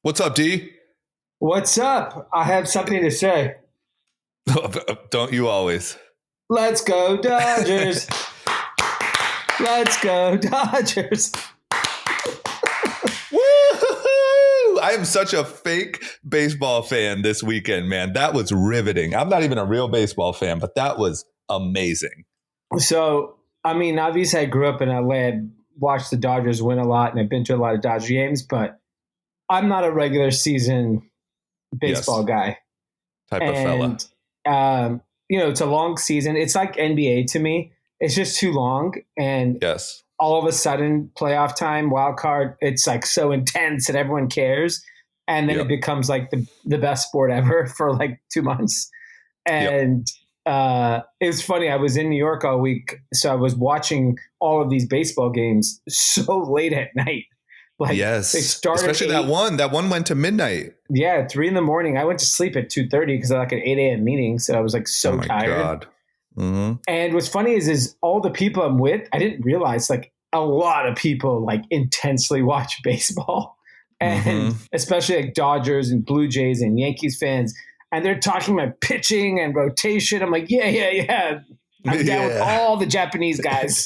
What's up, D? What's up? I have something to say. Don't you always? Let's go Dodgers. Let's go Dodgers. Woo! I am such a fake baseball fan this weekend, man. That was riveting. I'm not even a real baseball fan, but that was amazing. So, obviously I grew up in LA. I watched the Dodgers win a lot and I've been to a lot of Dodger games, but I'm not a regular season baseball guy. Type of fella. It's a long season. It's like NBA to me. It's just too long. And Yes. all of a sudden, playoff time, wild card, it's like so intense that everyone cares. And then it becomes like the best sport ever for like 2 months. And it was funny. I was in New York all week. So I was watching all of these baseball games so late at night. Like, yes. They started especially that one. That one went to midnight. Yeah, 3 a.m. I went to sleep at 2:30 because I had like an 8 a.m. meeting. So I was like so tired. God. Mm-hmm. And what's funny is all the people I'm with, I didn't realize like a lot of people like intensely watch baseball, and especially like Dodgers and Blue Jays and Yankees fans. And they're talking about pitching and rotation. I'm like, yeah. I'm down with all the Japanese guys.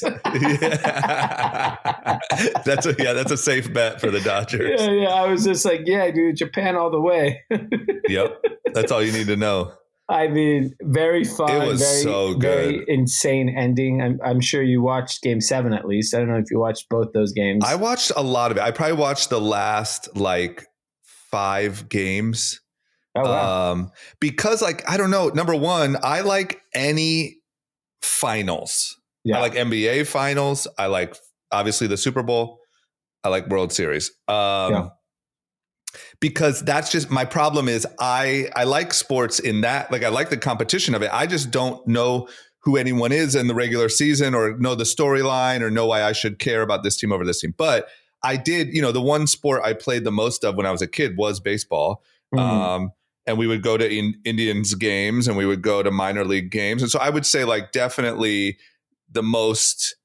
That's a safe bet for the Dodgers. Yeah. I was just like, yeah, dude, Japan all the way. Yep. That's all you need to know. I mean, very fun. It was so good. Very insane ending. I'm sure you watched Game 7 at least. I don't know if you watched both those games. I watched a lot of it. I probably watched the last like 5 games. Oh, wow. Because like, I don't know. Number one, I like any finals. I like NBA finals. I like obviously the Super Bowl. I like World Series. Because that's just my problem is I like sports in that, like I like the competition of it. I just don't know who anyone is in the regular season or know the storyline or know why I should care about this team over this team. But I did, the one sport I played the most of when I was a kid was baseball. And we would go to Indians games and we would go to minor league games. And so I would say like definitely the most,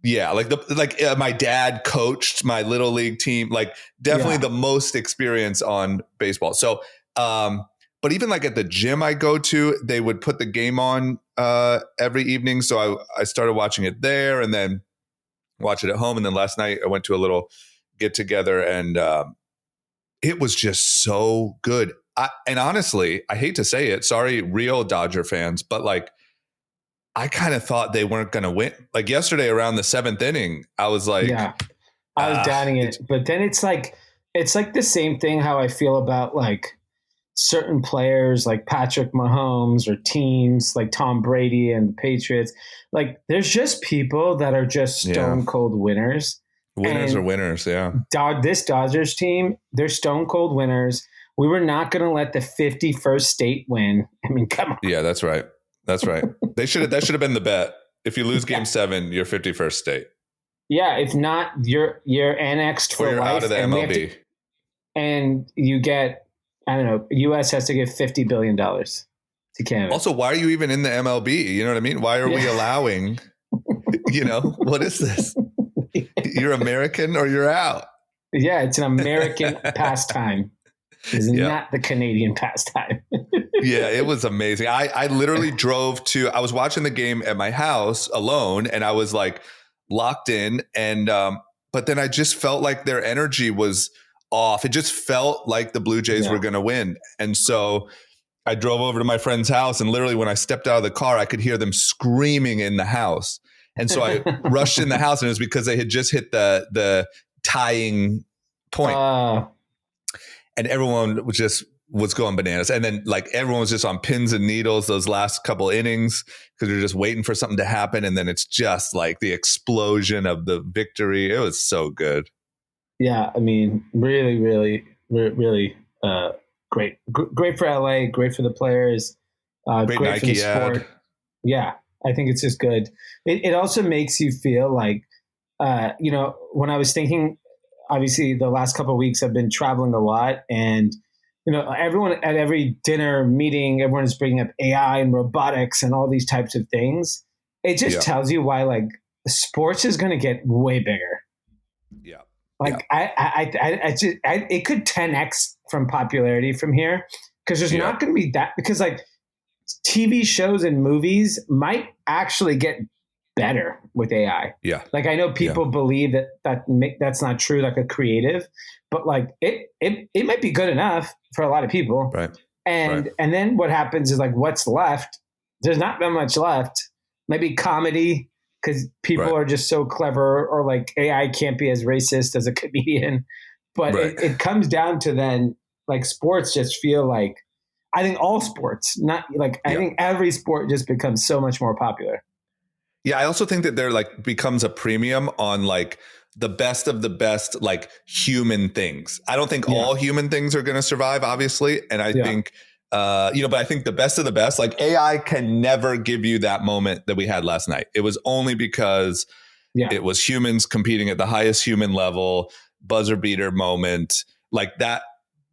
my dad coached my little league team, like definitely the most experience on baseball. So, but even like at the gym I go to, they would put the game on every evening. So I started watching it there and then watch it at home. And then last night I went to a little get together and it was just so good. And honestly, I hate to say it, sorry, real Dodger fans, but like, I kind of thought they weren't going to win. Like yesterday around the 7th inning, I was like, I was doubting it. But then it's like the same thing how I feel about like certain players like Patrick Mahomes or teams like Tom Brady and the Patriots. Like there's just people that are just stone cold winners. Winners are winners. Yeah. This Dodgers team, they're stone cold winners. We were not going to let the 51st state win. I mean, come on. Yeah, that's right. That's right. That should have been the bet. If you lose Game 7, you're 51st state. Yeah, if not, you're annexed for life. Or you're out of the MLB. And you get, I don't know, U.S. has to give $50 billion to Canada. Also, why are you even in the MLB? You know what I mean? Why are we allowing, what is this? You're American or you're out. Yeah, it's an American pastime. It's not the Canadian pastime. Yeah, it was amazing. I literally I was watching the game at my house alone and I was like locked in and but then I just felt like their energy was off. It just felt like the Blue Jays were going to win. And so I drove over to my friend's house and literally when I stepped out of the car, I could hear them screaming in the house. And so I rushed in the house and it was because they had just hit the tying point. And everyone was going bananas. And then like everyone was just on pins and needles those last couple innings because they're just waiting for something to happen. And then it's just like the explosion of the victory. It was so good. Yeah. I mean, really, really, really great. Great for LA, great for the players. Great Nike for the sport. Ad. Yeah. I think it's just good. It also makes you feel like, when I was thinking, obviously the last couple of weeks I've been traveling a lot and, everyone at every dinner meeting, everyone is bringing up AI and robotics and all these types of things. It just tells you why like sports is going to get way bigger. Yeah. Like it could 10x from popularity from here because there's not going to be that because like TV shows and movies might actually get better with AI. Yeah. Like I know people believe that's not true, like a creative, but like it might be good enough for a lot of people. Right. And then what happens is like what's left? There's not that much left. Maybe comedy because people are just so clever, or like AI can't be as racist as a comedian. But it comes down to then like sports just feel like I think all sports, not like I think every sport just becomes so much more popular. Yeah, I also think that there like becomes a premium on like the best of the best like human things. I don't think all human things are going to survive, obviously, and I think but I think the best of the best, like AI can never give you that moment that we had last night. It was only because it was humans competing at the highest human level, buzzer beater moment like that.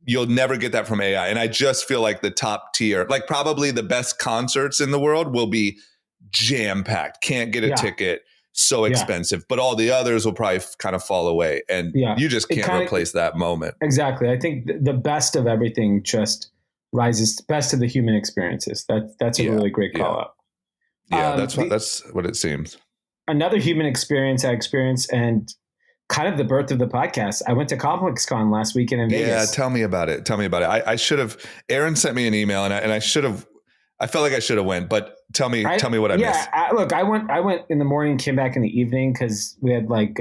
You'll never get that from AI. And I just feel like the top tier, like probably the best concerts in the world will be jam packed. Can't get a ticket. So expensive. But all the others will probably kind of fall away. And you just can't replace that moment. Exactly. I think the best of everything just rises, best of the human experiences. That's a really great call out. Yeah, that's what it seems. Another human experience I experienced, and kind of the birth of the podcast. I went to ComplexCon last weekend in Vegas. Yeah, tell me about it. I should have. Aaron sent me an email, and I should have. I felt like I should have went, but tell me what I missed. Look, I went in the morning, came back in the evening because we had like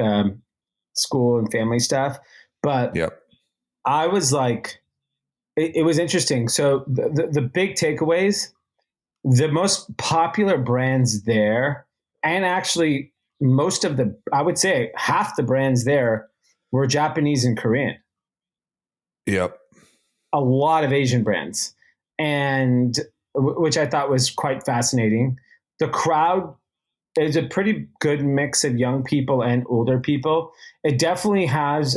school and family stuff. But I was like, it was interesting. So the big takeaways, the most popular brands there, and actually most of I would say half the brands there were Japanese and Korean. Yep. A lot of Asian brands, and which I thought was quite fascinating. The crowd is a pretty good mix of young people and older people. It definitely has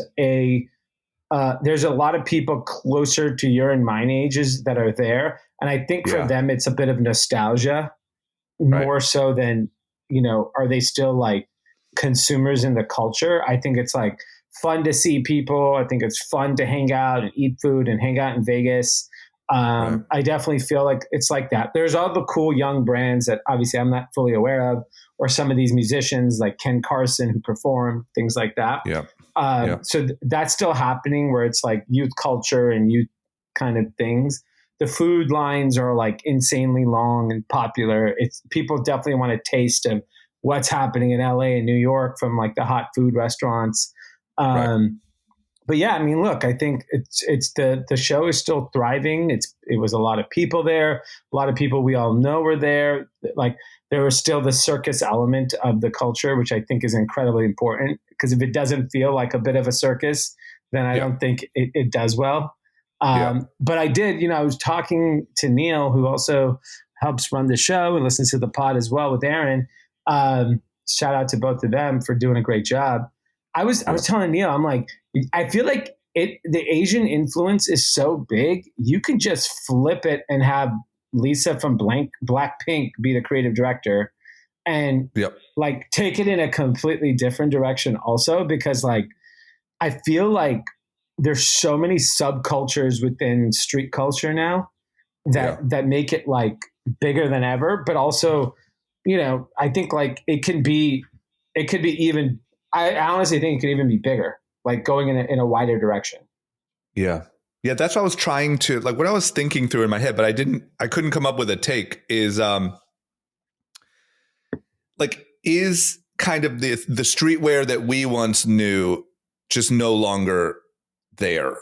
there's a lot of people closer to your and mine ages that are there. And I think for them, it's a bit of nostalgia more so than, are they still like consumers in the culture? I think it's like fun to see people. I think it's fun to hang out and eat food and hang out in Vegas. I definitely feel like it's like that. There's all the cool young brands that obviously I'm not fully aware of, or some of these musicians like Ken Carson who perform, things like that. So that's still happening where it's like youth culture and youth kind of things. The food lines are like insanely long and popular. People definitely want a taste of what's happening in LA and New York from like the hot food restaurants. But yeah, I mean, look, I think it's the show is still thriving. It was a lot of people there. A lot of people we all know were there. Like there was still the circus element of the culture, which I think is incredibly important, because if it doesn't feel like a bit of a circus, then I don't think it does well. But I did, I was talking to Neil, who also helps run the show and listens to the pod as well with Aaron. Shout out to both of them for doing a great job. I was telling Neil, I'm like, I feel like the Asian influence is so big, you can just flip it and have Lisa from Blackpink be the creative director and like take it in a completely different direction also, because like I feel like there's so many subcultures within street culture now that make it like bigger than ever, but also, I think like it could be even, I honestly think it could even be bigger, like going in a wider direction. Yeah. Yeah. That's what I was trying to, like, what I was thinking through in my head, but I couldn't come up with a take is, like, is kind of the streetwear that we once knew just no longer there.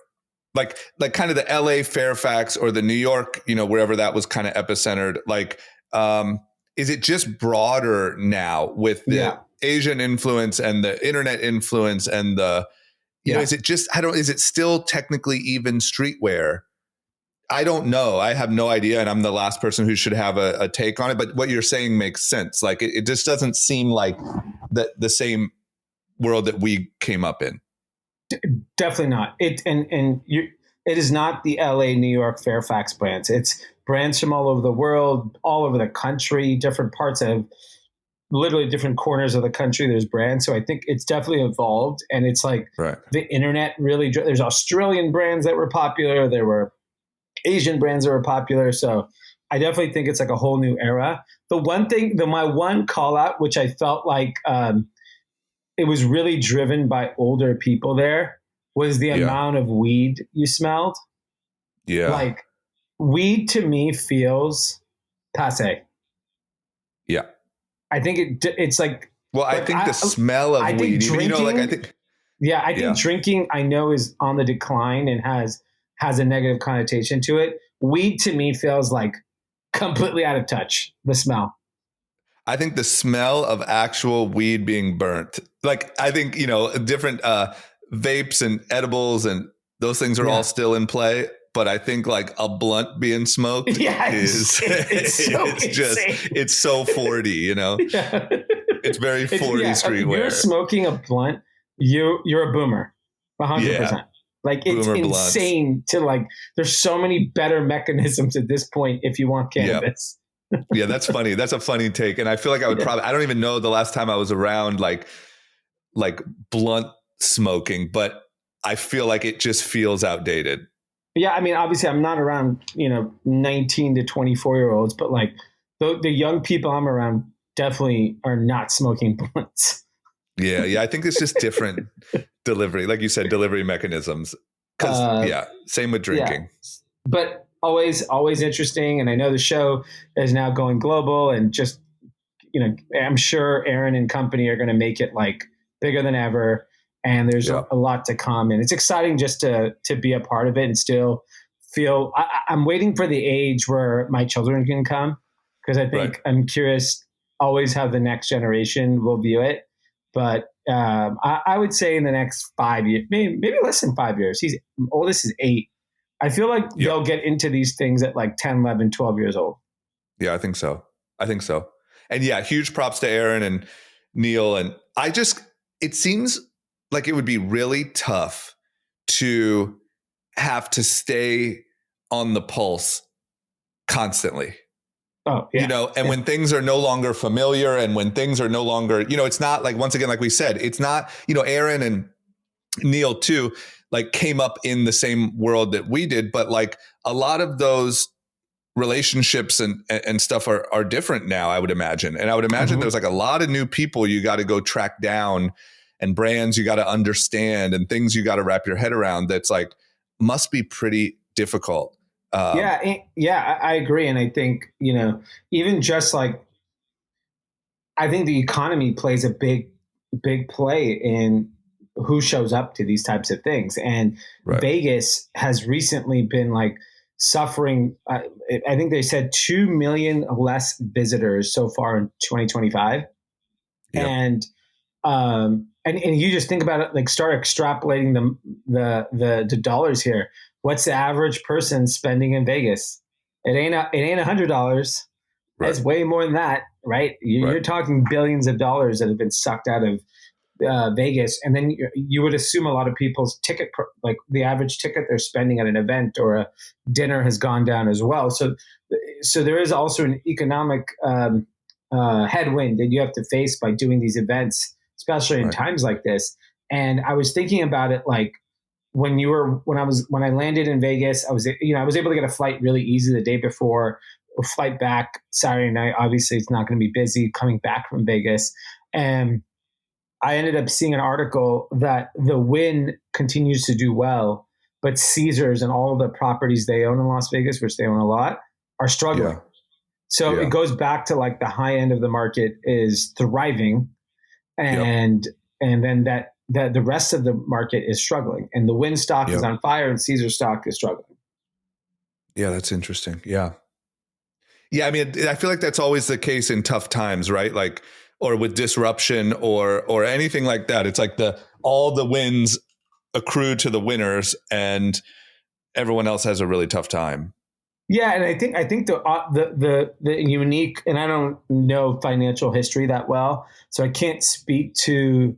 Like kind of the LA Fairfax or the New York, wherever that was kind of epicentered. Like, is it just broader now with the Asian influence and the internet influence and the, is it just, is it still technically even streetwear? I don't know. I have no idea. And I'm the last person who should have a take on it. But what you're saying makes sense. Like it just doesn't seem like the same world that we came up in. Definitely not. It is not the LA, New York, Fairfax brands. It's brands from all over the world, all over the country, different parts of literally different corners of the country, there's brands. So I think it's definitely evolved, and it's like the internet really, there's Australian brands that were popular. There were Asian brands that were popular. So I definitely think it's like a whole new era. My one call out, which I felt like it was really driven by older people there, was the amount of weed you smelled. Yeah. Like weed to me feels passe. Yeah. I think it's like, well, I think the smell of weed, drinking, I think drinking I know is on the decline and has a negative connotation to it. Weed to me feels like completely out of touch, the smell. I think the smell of actual weed being burnt, like I think, different vapes and edibles and those things are all still in play. But I think like a blunt being smoked it's so 40, It's very 40 streetwear. If you're smoking a blunt, you're a boomer, 100%. Yeah. Like it's insane to like, there's so many better mechanisms at this point if you want cannabis. Yeah, that's funny. That's a funny take. And I feel like I would probably, I don't even know the last time I was around like blunt smoking, but I feel like it just feels outdated. Yeah, I mean, obviously I'm not around, 19 to 24-year-olds, but like the young people I'm around definitely are not smoking blunts. Yeah. I think it's just different delivery. Like you said, delivery mechanisms. Same with drinking. Yeah. But always interesting. And I know the show is now going global, and just, I'm sure Aaron and company are going to make it like bigger than ever. And there's a lot to come, and it's exciting just to be a part of it and still feel. I'm waiting for the age where my children can come, because I think I'm curious always how the next generation will view it. But I would say in the next 5 years, maybe less than 5 years. He's oldest is 8. I feel like they'll get into these things at like 10, 11, 12 years old. Yeah, I think so. And huge props to Aaron and Neil. And it seems like it would be really tough to have to stay on the pulse constantly. Oh, yeah. When things are no longer familiar, and when things are no longer, it's not like, once again, like we said, it's not, Aaron and Neil too, like came up in the same world that we did, but like a lot of those relationships and stuff are different now, I would imagine. And I would imagine there's like a lot of new people you got to go track down, and brands you got to understand, and things you got to wrap your head around. That's like, must be pretty difficult. I agree. And I think, even just like, I think the economy plays a big play in who shows up to these types of things. And Vegas has recently been like suffering. I think they said 2 million less visitors so far in 2025. Yep. And you just think about it, like start extrapolating the dollars here. What's the average person spending in Vegas? It ain't $100. Right. It's way more than that, right? You're talking billions of dollars that have been sucked out of Vegas. And then you would assume a lot of people's ticket, like the average ticket they're spending at an event or a dinner, has gone down as well. So there is also an economic headwind that you have to face by doing these events, especially in times like this. And I was thinking about it, like when I landed in Vegas, I was able to get a flight really easy the day before, a flight back Saturday night. Obviously it's not going to be busy coming back from Vegas. And I ended up seeing an article that the Wynn continues to do well, but Caesars and all the properties they own in Las Vegas, which they own a lot, are struggling. Yeah. So it goes back to like the high end of the market is thriving, and then the rest of the market is struggling, and the Wynn stock is on fire and Caesar stock is struggling. Yeah, that's interesting. Yeah. I mean, I feel like that's always the case in tough times, right? Like, or with disruption or anything like that. It's like all the wins accrue to the winners, and everyone else has a really tough time. Yeah, and I think the unique, and I don't know financial history that well, so I can't speak to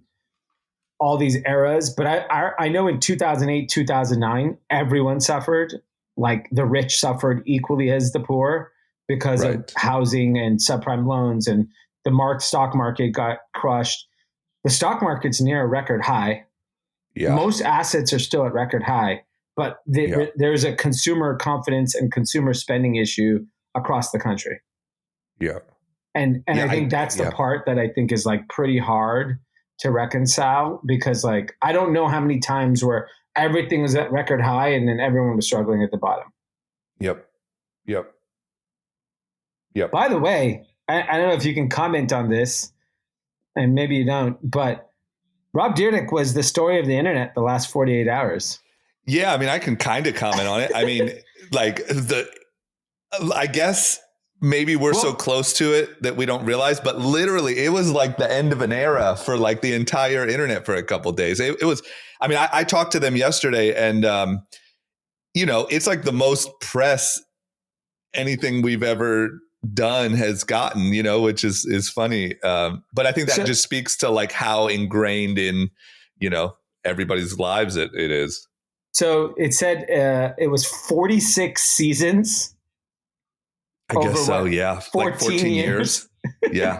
all these eras, but I know in 2008, 2009, everyone suffered. Like the rich suffered equally as the poor because of housing and subprime loans, and stock market got crushed. The stock market's near a record high. Yeah. Most assets are still at record high, but there's a consumer confidence and consumer spending issue across the country. Yeah. And I think that's the part that I think is like pretty hard to reconcile, because like, I don't know how many times where everything was at record high and then everyone was struggling at the bottom. Yep. By the way, I don't know if you can comment on this, and maybe you don't, but Rob Dyrdek was the story of the internet the last 48 hours. Yeah. I mean, I can kind of comment on it. I mean, like I guess maybe we're so close to it that we don't realize, but literally it was like the end of an era for like the entire internet for a couple of days. It was, I mean, I talked to them yesterday, and, it's like the most press anything we've ever done has gotten, which is funny. But I think that just speaks to like how ingrained in, everybody's lives it is. So it said it was 46 seasons. I guess so. Yeah. 14 years. Yeah.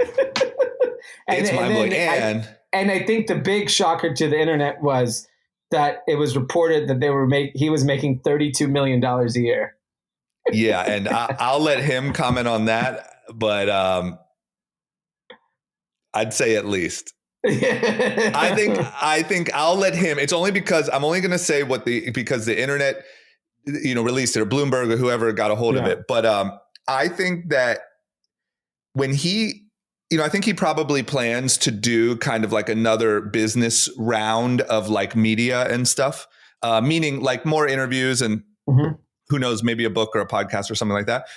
It's mind-blowing. And I think the big shocker to the internet was that it was reported that he was making $32 million a year. Yeah. And I'll let him comment on that, but I'd say at least. I think I'll let him. It's only because I'm only going to say because the internet, released it, or Bloomberg or whoever got a hold of it. But I think that when I think he probably plans to do kind of like another business round of like media and stuff, meaning like more interviews and who knows, maybe a book or a podcast or something like that.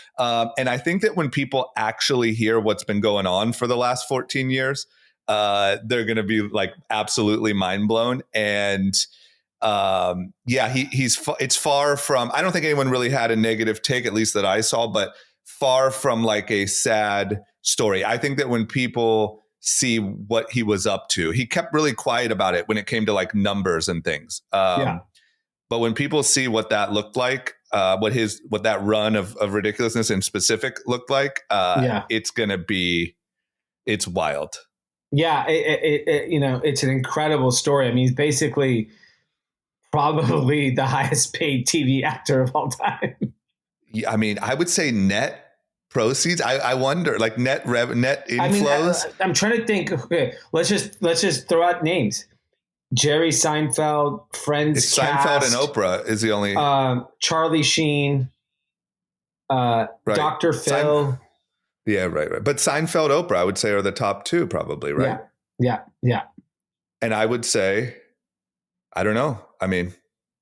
And I think that when people actually hear what's been going on for the last 14 years, they're going to be like absolutely mind blown. And it's far from, I don't think anyone really had a negative take, at least that I saw, but far from like a sad story. I think that when people see what he was up to, he kept really quiet about it when it came to like numbers and things. But when people see what that looked like, what that run of ridiculousness in specific looked like, it's wild. Yeah. It's an incredible story. I mean, he's basically probably the highest paid TV actor of all time. Yeah, I mean, I would say net proceeds. I wonder, like net inflows. I mean, I'm trying to think. Okay, let's just throw out names. Jerry Seinfeld, Friends cast. Seinfeld and Oprah is the only. Charlie Sheen, right. Dr. Phil. Yeah, right. But Seinfeld, Oprah, I would say, are the top two, probably, right? Yeah. And I would say, I don't know. I mean,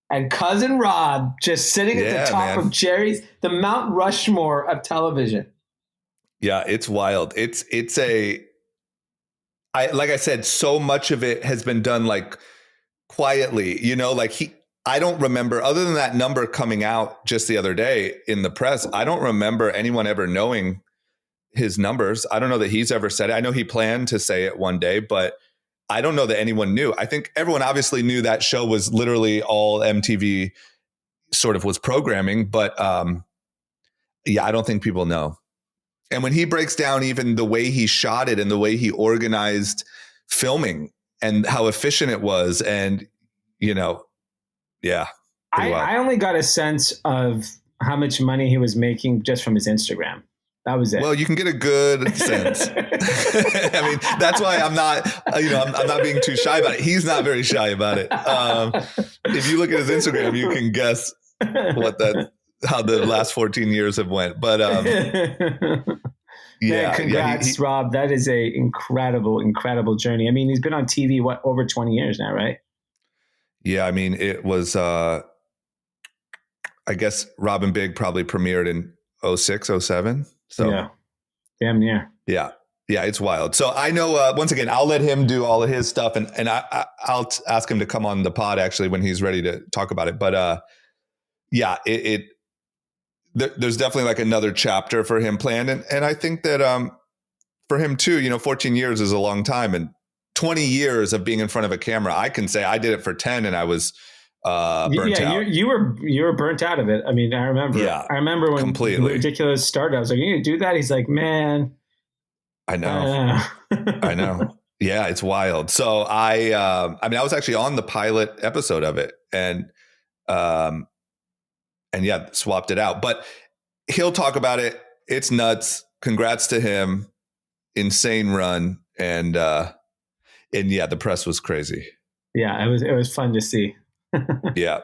and Cousin Rob just sitting at the top of the Mount Rushmore of television. Yeah, it's wild. Like I said, so much of it has been done like quietly, I don't remember, other than that number coming out just the other day in the press, I don't remember anyone ever knowing his numbers. I don't know that he's ever said it. I know he planned to say it one day, but I don't know that anyone knew. I think everyone obviously knew that show was literally all MTV sort of was programming, but I don't think people know. And when he breaks down even the way he shot it and the way he organized filming and how efficient it was, and I only got a sense of how much money he was making just from his Instagram. That was it. Well, you can get a good sense. I mean, that's why I'm not, I'm not being too shy about it. He's not very shy about it. If you look at his Instagram, you can guess how the last 14 years have went. But congrats, Rob. That is a incredible journey. I mean, he's been on TV, over 20 years now, right? Yeah. I mean, it was, I guess Robin Big probably premiered in 06, 07. So yeah, damn near. Yeah. It's wild. So I know, once again, I'll let him do all of his stuff, and I'll ask him to come on the pod actually when he's ready to talk about it. But there's definitely like another chapter for him planned. And I think that for him too, 14 years is a long time, and 20 years of being in front of a camera. I can say I did it for 10 and I was burnt out. You were burnt out of it. I mean, I remember when completely. Ridiculous started, I was like, you need to do that? He's like, man, I know. I know. Yeah, it's wild. So I mean, I was actually on the pilot episode of it, um, and yeah, swapped it out. But he'll talk about it. It's nuts. Congrats to him. Insane run. And yeah, the press was crazy. Yeah, it was fun to see. Yeah.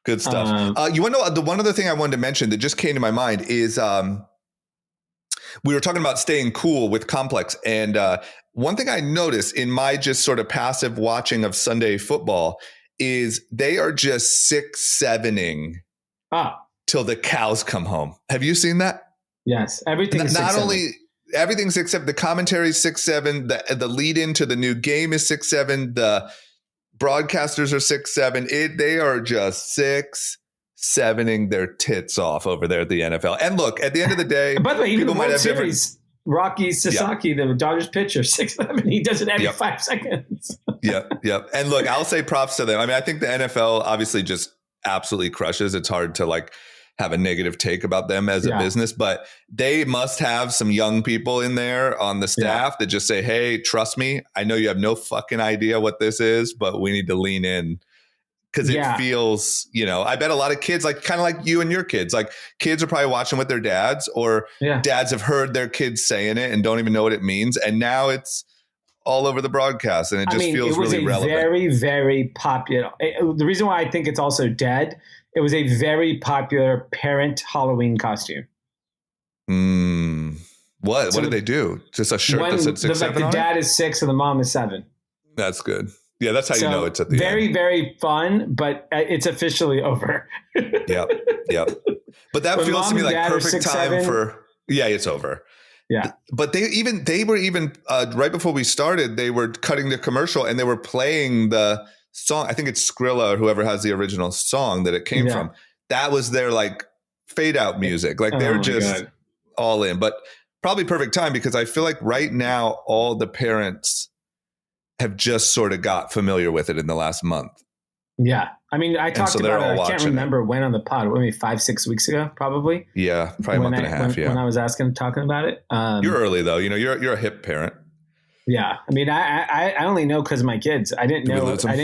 Good stuff. You want to know the one other thing I wanted to mention that just came to my mind is we were talking about staying cool with Complex. And one thing I noticed in my just sort of passive watching of Sunday football is they are just 6-7ing till the cows come home. Have you seen that? Yes. Everything's not only everything's 6-7, the commentary is 6-7, the lead into the new game is 6-7, the broadcasters are 6-7. They are just 6-7ing their tits off over there at the NFL. And look, at the end of the day, by the way, even the World Series, Rocky Sasaki, the Dodgers pitcher, 6-7, he does it every 5 seconds. Yep. And look, I'll say props to them. I mean, I think the NFL obviously just absolutely crushes. It's hard to like have a negative take about them as a business, but they must have some young people in there on the staff that just say, hey, trust me, I know you have no fucking idea what this is, but we need to lean in. Because it feels, I bet a lot of kids, like kind of like you and your kids, like kids are probably watching with their dads, or dads have heard their kids saying it and don't even know what it means. And now it's all over the broadcast, and it just feels really relevant. Very, very popular. The reason why I think it's also dead, it was a very popular parent Halloween costume. What did they do? Just a shirt that said 6-7 the dad is 6 and the mom is 7. That's good. Yeah, that's how you know it's at the very, end. Very, very fun, but it's officially over. Yep. But that feels to me like perfect time for. Yeah, it's over. Yeah. But they were even right before we started, they were cutting the commercial and they were playing the song. I think it's Skrilla or whoever has the original song that it came from. That was their like fade out music. Like they're just all in. But probably perfect time because I feel like right now all the parents have just sort of got familiar with it in the last month. Yeah. I mean, I talked about it. I can't remember when on the pod, maybe 5-6 weeks ago, probably. Yeah. Probably a month and a half. When I was talking about it. You're early though. You're a hip parent. Yeah. I mean, I only know because of my kids. I didn't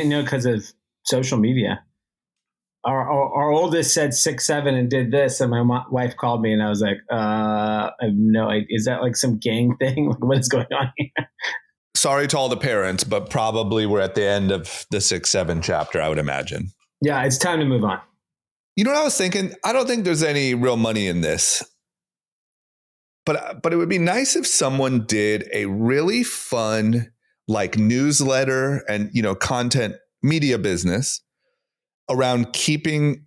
know because of social media. Our oldest said 6-7 and did this. And my wife called me and I was like, I have no idea. Is that like some gang thing? Like, what is going on here? Sorry to all the parents, but probably we're at the end of the 6-7 chapter, I would imagine. Yeah, it's time to move on. You know what I was thinking? I don't think there's any real money in this. But it would be nice if someone did a really fun like newsletter and, content media business around keeping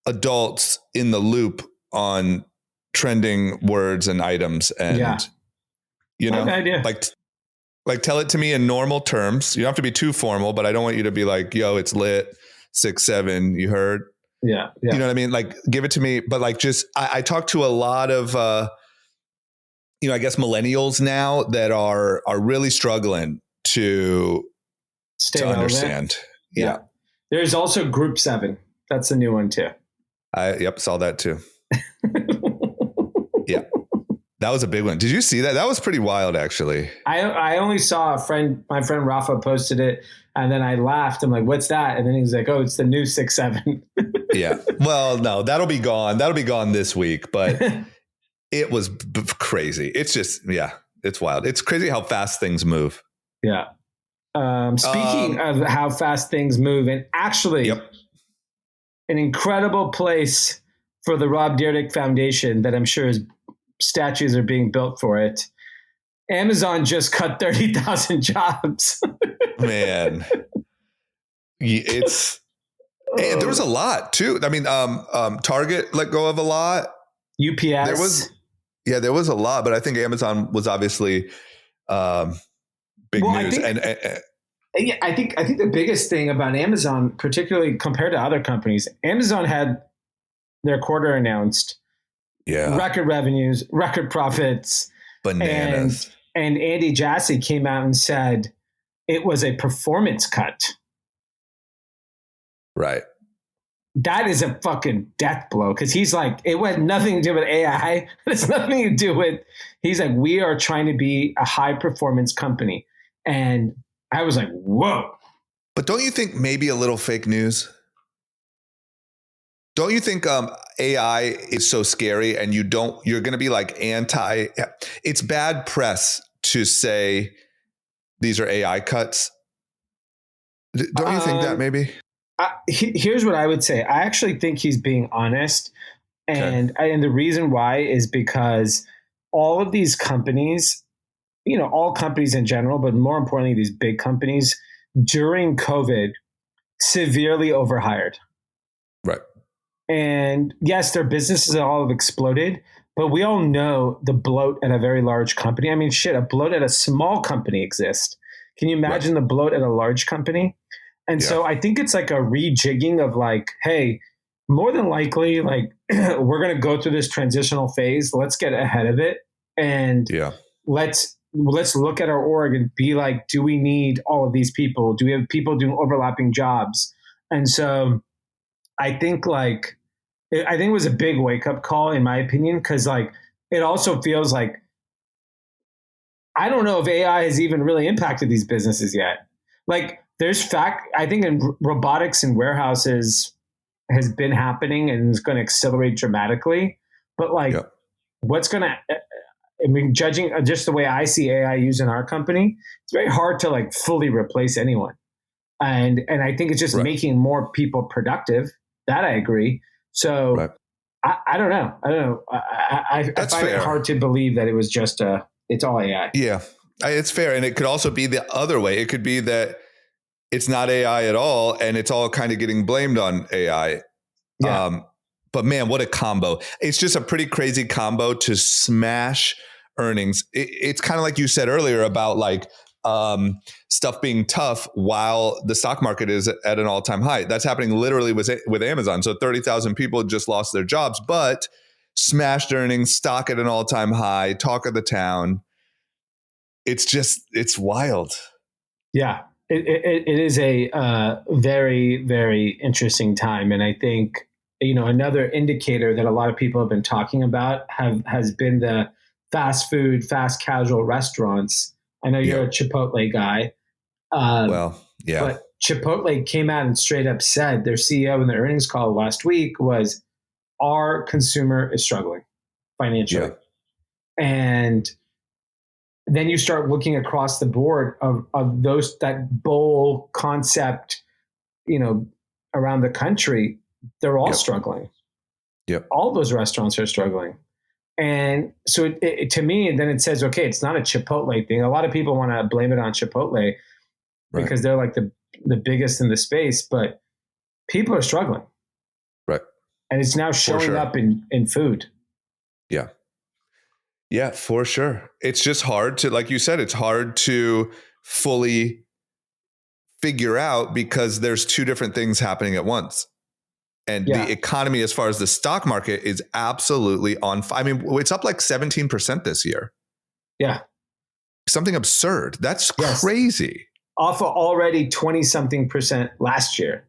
adults in the loop on trending words and items. And, idea. Like tell it to me in normal terms. You don't have to be too formal, but I don't want you to be like, yo, it's lit 6-7. You heard? Yeah. You know what I mean? Like give it to me. But like, just, I talk to a lot of, I guess millennials now that are really struggling to understand. Yeah. There's also Group 7. That's a new one too. Saw that too. Yeah. That was a big one. Did you see that? That was pretty wild, actually. I only saw my friend Rafa posted it, and then I laughed. I'm like, what's that? And then he was like, oh, it's the new 6-7. Yeah. Well, no, that'll be gone. That'll be gone this week, but it was crazy. It's just, it's wild. It's crazy how fast things move. Yeah. Speaking of how fast things move, and actually an incredible place for the Rob Dyrdek Foundation that I'm sure is statues are being built for it. Amazon just cut 30,000 jobs. Man, it's there was a lot too. I mean, Target let go of a lot. UPS. There was a lot, but I think Amazon was obviously big news. I think the biggest thing about Amazon, particularly compared to other companies, Amazon had their quarter announced. Yeah. Record revenues, record profits. Bananas. And Andy Jassy came out and said it was a performance cut. Right. that is a fucking death blow. Cause he's like, it had nothing to do with AI. It's nothing to do with, he's like, we are trying to be a high performance company. And I was like, whoa. But don't you think maybe a little fake news? Don't you think AI is so scary and you're going to be like it's bad press to say these are AI cuts? Don't you think that maybe? Here's what I would say. I actually think he's being honest. And the reason why is because all of these companies, all companies in general, but more importantly, these big companies during COVID severely overhired. Right. And yes, their businesses all have exploded, but we all know the bloat at a very large company. I mean, shit, a bloat at a small company exists. Can you imagine the bloat at a large company? And so I think it's like a rejigging of like, hey, more than likely, like we're going to go through this transitional phase. Let's get ahead of it. And let's look at our org and be like, do we need all of these people? Do we have people doing overlapping jobs? And so I think it was a big wake up call in my opinion, because like it also feels like I don't know if AI has even really impacted these businesses yet. Like I think in robotics and warehouses has been happening and is going to accelerate dramatically. But like what's going to, I mean, judging just the way I see AI used in our company, it's very hard to like fully replace anyone. And I think it's just making more people productive. That I agree. So I don't know. I find it hard to believe that it was just it's all AI. Yeah, it's fair. And it could also be the other way. It could be that it's not AI at all, and it's all kind of getting blamed on AI. Yeah. But man, what a combo. It's just a pretty crazy combo to smash earnings. It's kind of like you said earlier about like stuff being tough while the stock market is at an all-time high. That's happening literally with Amazon. So 30,000 people just lost their jobs, but smashed earnings, stock at an all-time high, talk of the town. It's wild. Yeah. It is a very, very interesting time. And I think, another indicator that a lot of people have been talking about has been the fast food, fast casual restaurants. I know you're a Chipotle guy. But Chipotle came out and straight up said, their CEO in the earnings call last week was, our consumer is struggling financially. Yeah. And then you start looking across the board of that bowl concept, around the country, they're all struggling. Yep. All those restaurants are struggling. And so to me, then it says, okay, it's not a Chipotle thing. A lot of people want to blame it on Chipotle because they're like the biggest in the space, but people are struggling. Right. And it's now showing up in food. Yeah. Yeah, for sure. It's just hard to, like you said, it's hard to fully figure out because there's two different things happening at once. And the economy, as far as the stock market, is absolutely on fire. I mean, it's up like 17% this year. Yeah. Something absurd. That's crazy. Off of already 20-something% last year.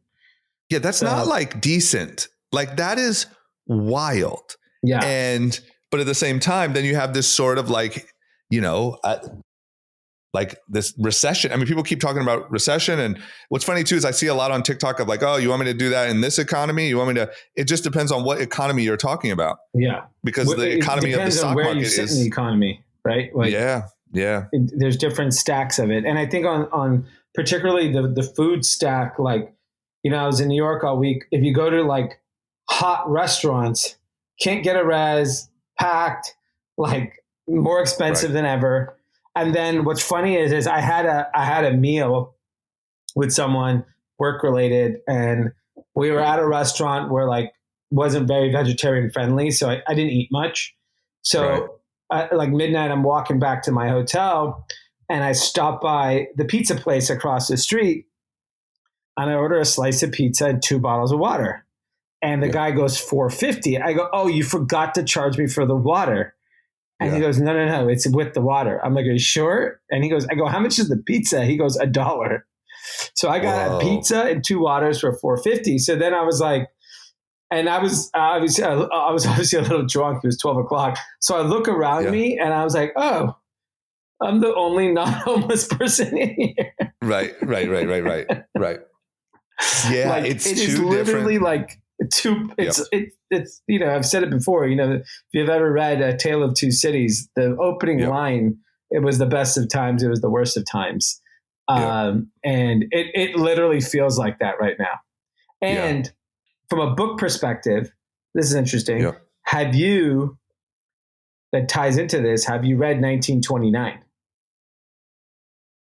Yeah, that's not like decent. Like that is wild. Yeah. But at the same time, then you have this sort of like, like this recession. I mean, people keep talking about recession. And what's funny too, is I see a lot on TikTok of like, oh, you want me to do that in this economy? It just depends on what economy you're talking about. Yeah. Because the economy of the stock market is in the economy, right? Like, yeah. There's different stacks of it. And I think on particularly the food stack, like, I was in New York all week. If you go to like hot restaurants, can't get a res, packed, like more expensive than ever. And then what's funny is I had a meal with someone work related, and we were at a restaurant where like wasn't very vegetarian friendly, so I didn't eat much. So at like midnight, I'm walking back to my hotel, and I stop by the pizza place across the street, and I order a slice of pizza and 2 bottles of water. And the guy goes $4.50. I go, oh, you forgot to charge me for the water. And he goes, no, it's with the water. I'm like, are you sure? And I go, how much is the pizza? He goes, $1. So I got a pizza and 2 waters for $4.50. So then I was like, And I was obviously a little drunk. It was 12 o'clock. So I look around me and I was like, oh, I'm the only non-homeless person in here. Right. Yeah, Like, it's it two is literally different. like it's I've said it before, if you've ever read A Tale of Two Cities, the opening line, it was the best of times, it was the worst of times. And it literally feels like that right now. And from a book perspective, this is interesting. That ties into this, have you read 1929?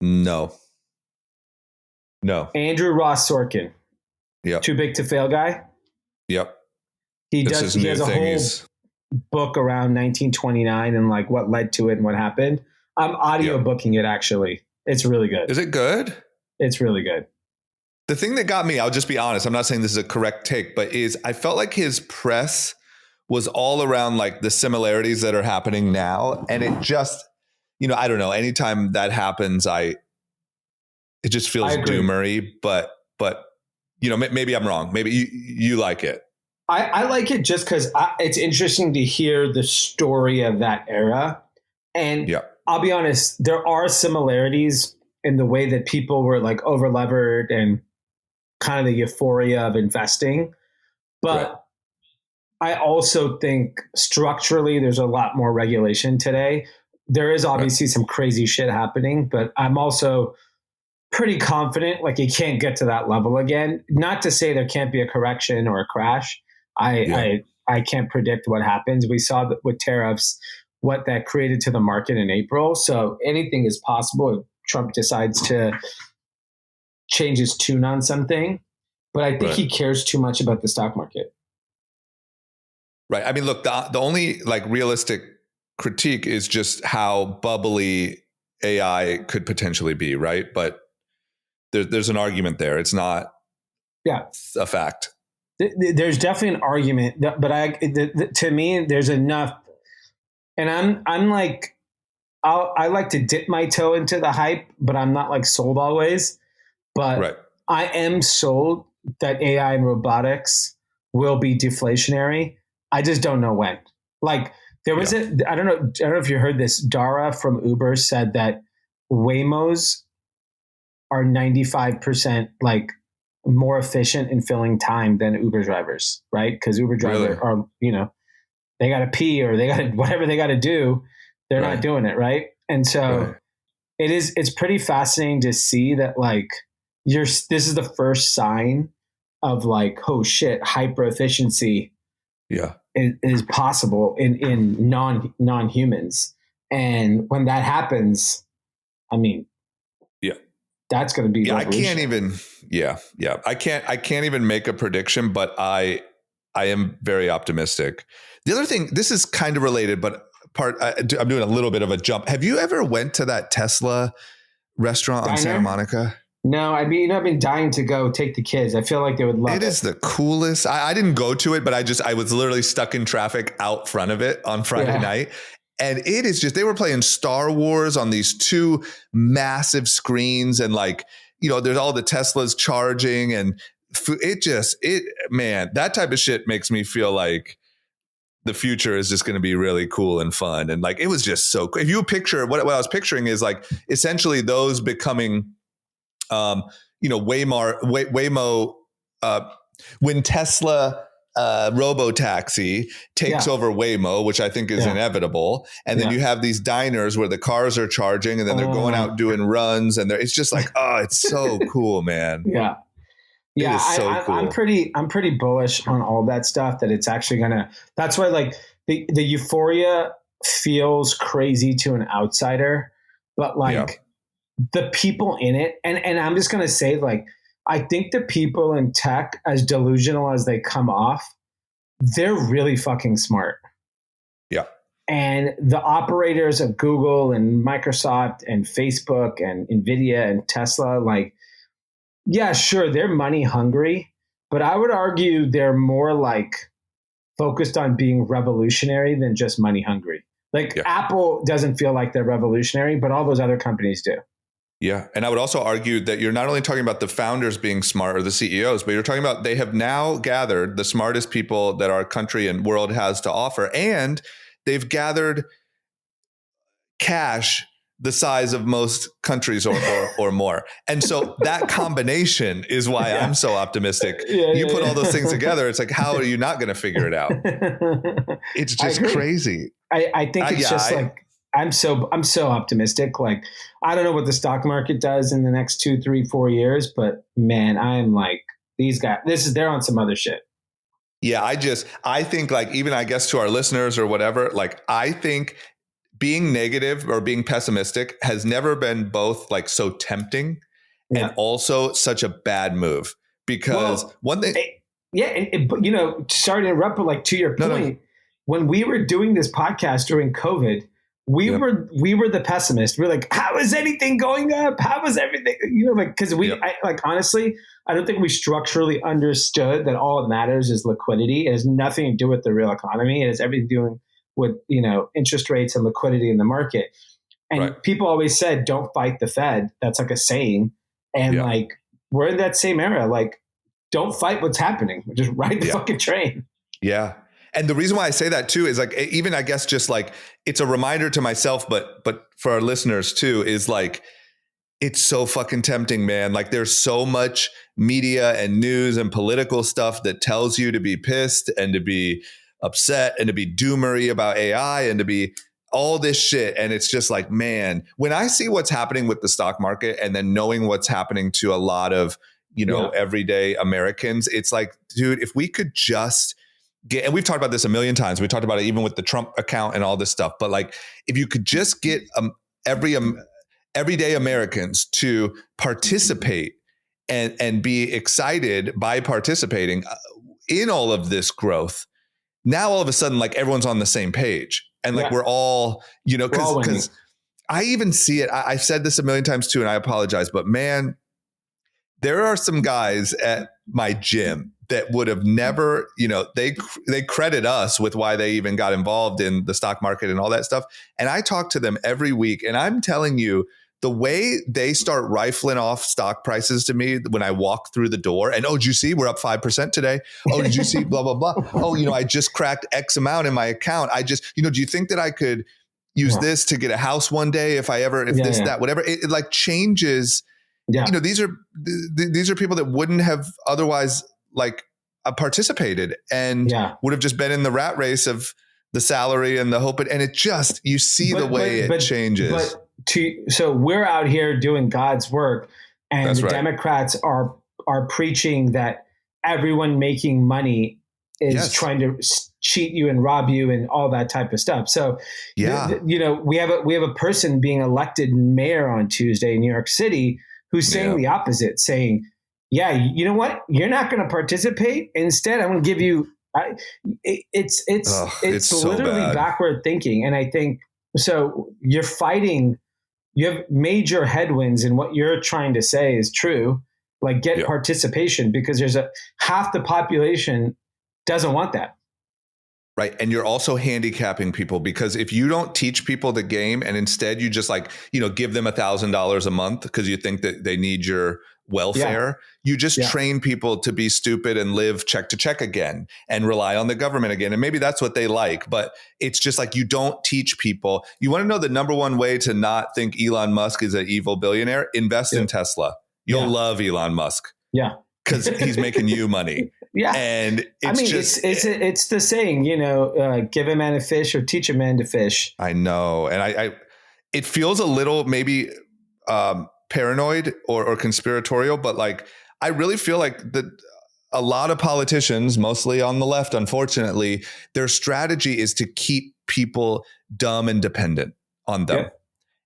No. Andrew Ross Sorkin. Yep. Too Big to Fail guy. Yep. He has a whole book around 1929 and like what led to it and what happened. I'm audiobooking it, actually. It's really good. Is it good? It's really good. The thing that got me, I'll just be honest, I'm not saying this is a correct take, but I felt like his press was all around like the similarities that are happening now. And it just, I don't know, anytime that happens, it just feels doomery, but maybe I'm wrong. Maybe you like it. I like it just because it's interesting to hear the story of that era. And I'll be honest, there are similarities in the way that people were like over levered and kind of the euphoria of investing. But I also think structurally there's a lot more regulation today. There is obviously some crazy shit happening, but I'm also pretty confident like it can't get to that level again. Not to say there can't be a correction or a crash. I can't predict what happens. We saw that with tariffs, what that created to the market in April. So anything is possible if Trump decides to change his tune on something. But I think he cares too much about the stock market. Right. I mean, look, the only like realistic critique is just how bubbly AI could potentially be, right? But there's an argument there. It's not a fact. There's definitely an argument, but to me, there's enough. And I'm like, I like to dip my toe into the hype, but I'm not like sold always. But I am sold that AI and robotics will be deflationary. I just don't know when. Like there was I don't know if you heard this. Dara from Uber said that Waymos are 95% like more efficient in filling time than Uber drivers, right? Because Uber drivers are, they got to pee or they got to whatever they got to do. They're not doing it, right? And so it's pretty fascinating to see that like this is the first sign of like, oh shit, hyper efficiency is possible in non-humans. And when that happens, I mean, that's going to be. I can't even. I can't even make a prediction, but I am very optimistic. The other thing, this is kind of related, but I'm doing a little bit of a jump. Have you ever went to that Tesla restaurant on Santa Monica? No, I mean, I've been dying to go take the kids. I feel like they would love it. It is the coolest. I didn't go to it, but I was literally stuck in traffic out front of it on Friday night. And it is just, they were playing Star Wars on these two massive screens. And like, there's all the Teslas charging and man, that type of shit makes me feel like the future is just going to be really cool and fun. And like, it was just so cool. If you picture what I was picturing is like essentially those becoming, Waymo, when Tesla, Robotaxi takes over Waymo, which I think is inevitable. And then you have these diners where the cars are charging and then they're going out doing runs and it's just like, oh, it's so cool, man. Yeah. So cool. I'm pretty bullish on all that stuff that it's actually that's why like the euphoria feels crazy to an outsider, but like the people in it. And I'm just going to say like, I think the people in tech, as delusional as they come off, they're really fucking smart. Yeah. And the operators of Google and Microsoft and Facebook and Nvidia and Tesla, like, yeah, sure, they're money hungry, but I would argue they're more like focused on being revolutionary than just money hungry. Like Apple doesn't feel like they're revolutionary, but all those other companies do. Yeah. And I would also argue that you're not only talking about the founders being smart or the CEOs, but you're talking about they have now gathered the smartest people that our country and world has to offer. And they've gathered cash the size of most countries or more. And so that combination is why I'm so optimistic. You put all those things together, it's like, how are you not going to figure it out? It's just crazy. I think it's like, I'm so optimistic. Like, I don't know what the stock market does in the next 2, 3, 4 years, but man, I'm like, these guys, they're on some other shit. Yeah. I think like, even I guess to our listeners or whatever, like, I think being negative or being pessimistic has never been both like so tempting and also such a bad move, because one thing. And sorry to interrupt, but like to your point, when we were doing this podcast during COVID, we were the pessimist. We're like, how is anything going up? How is everything? Because honestly, I don't think we structurally understood that all that matters is liquidity. It has nothing to do with the real economy. It has everything to do with interest rates and liquidity in the market. And people always said, don't fight the Fed. That's like a saying. And like, we're in that same era. Like, don't fight what's happening. Just ride the fucking train. Yeah. And the reason why I say that too is like, even I guess just like, it's a reminder to myself, but for our listeners too, is like, it's so fucking tempting, man. Like, there's so much media and news and political stuff that tells you to be pissed and to be upset and to be doomery about AI and to be all this shit. And it's just like, man, when I see what's happening with the stock market and then knowing what's happening to a lot of, everyday Americans, it's like, dude, if we could just get, and we've talked about this a million times. We talked about it even with the Trump account and all this stuff. But like, if you could just get everyday Americans to participate and be excited by participating in all of this growth, now all of a sudden, like, everyone's on the same page, and like we're all, because I even see it. I've said this a million times too, and I apologize, but man, there are some guys at my gym that would have never, they credit us with why they even got involved in the stock market and all that stuff. And I talk to them every week, and I'm telling you, the way they start rifling off stock prices to me when I walk through the door, and, did you see we're up 5% today? Oh, did you see blah, blah, blah. Oh, I just cracked X amount in my account. I just, do you think that I could use this to get a house one day if that, whatever, it like changes. Yeah. These are people that wouldn't have otherwise like participated and would have just been in the rat race of the salary and the hope. And it just, you see the way it changes. So we're out here doing God's work, and the Democrats are preaching that everyone making money is trying to cheat you and rob you and all that type of stuff. So, we have a person being elected mayor on Tuesday in New York City who's saying the opposite, saying, you know what? You're not going to participate. Instead, I'm going to give you, it's so literally bad. Backward thinking. And I think, so you're fighting, you have major headwinds, and what you're trying to say is true. Like, get participation, because there's half the population doesn't want that. Right. And you're also handicapping people, because if you don't teach people the game and instead you just like, give them $1,000 a month because you think that they need your welfare, you just train people to be stupid and live check to check again and rely on the government again. And maybe that's what they like, but it's just like, you don't teach people. You want to know the number one way to not think Elon Musk is an evil billionaire? Invest in Tesla. You'll love Elon Musk. Yeah. Because he's making you money. Yeah. And it's the saying, give a man a fish or teach a man to fish. I know. And it feels a little maybe paranoid or conspiratorial, but like, I really feel like a lot of politicians, mostly on the left, unfortunately, their strategy is to keep people dumb and dependent on them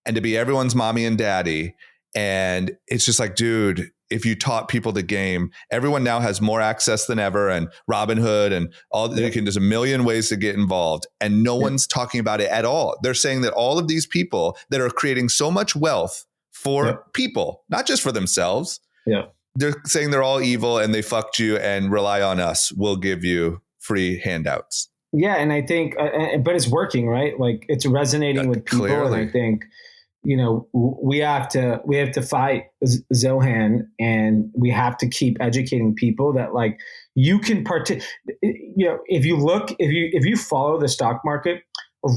and to be everyone's mommy and daddy. And it's just like, dude, if you taught people the game, everyone now has more access than ever, and Robinhood and all, there's a million ways to get involved, and no one's talking about it at all. They're saying that all of these people that are creating so much wealth for people, not just for themselves. Yeah. They're saying they're all evil and they fucked you, and rely on us. We'll give you free handouts. Yeah. And I think, but it's working, right? Like, it's resonating with people. Clearly. And I think, we have to fight Zohan, and we have to keep educating people that like you can if you follow the stock market,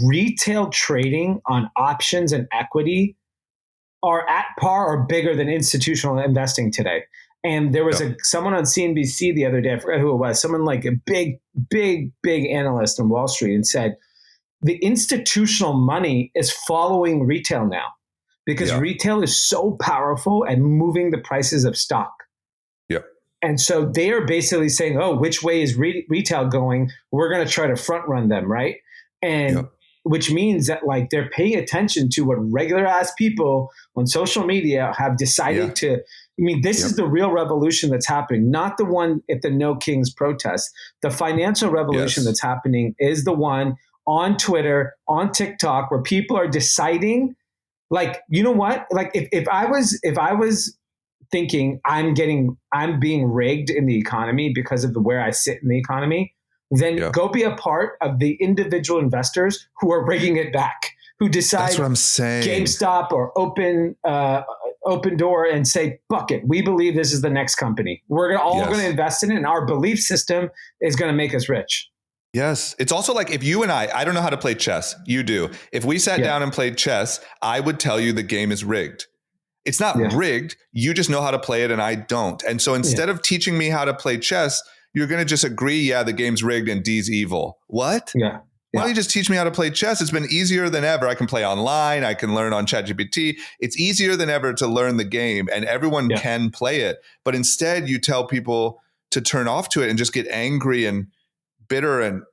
retail trading on options and equity are at par or bigger than institutional investing today. And there was someone on CNBC the other day, I forgot who it was, someone like a big analyst on Wall Street, and said the institutional money is following retail now because retail is so powerful at moving the prices of stock. Yeah. And so they are basically saying, oh, which way is retail going? We're going to try to front run them, right? And which means that like they're paying attention to what regular ass people on social media have decided to. I mean, this is the real revolution that's happening, not the one at the No Kings protest. The financial revolution that's happening is the one on Twitter, on TikTok, where people are deciding, like, you know what? Like if I was thinking I'm being rigged in the economy because of where I sit in the economy, then go be a part of the individual investors who are rigging it back, who decide that's what I'm saying. GameStop or Open Door and say, fuck it, we believe this is the next company. We're going to invest in it, and our belief system is going to make us rich. Yes. It's also like if you and I don't know how to play chess. You do. If we sat down and played chess, I would tell you the game is rigged. It's not rigged. You just know how to play it and I don't. And so instead of teaching me how to play chess, you're going to just agree, the game's rigged and Dee's evil. What? Yeah. Why don't you just teach me how to play chess? It's been easier than ever. I can play online. I can learn on ChatGPT. It's easier than ever to learn the game, and everyone can play it. But instead, you tell people to turn off to it and just get angry and bitter. And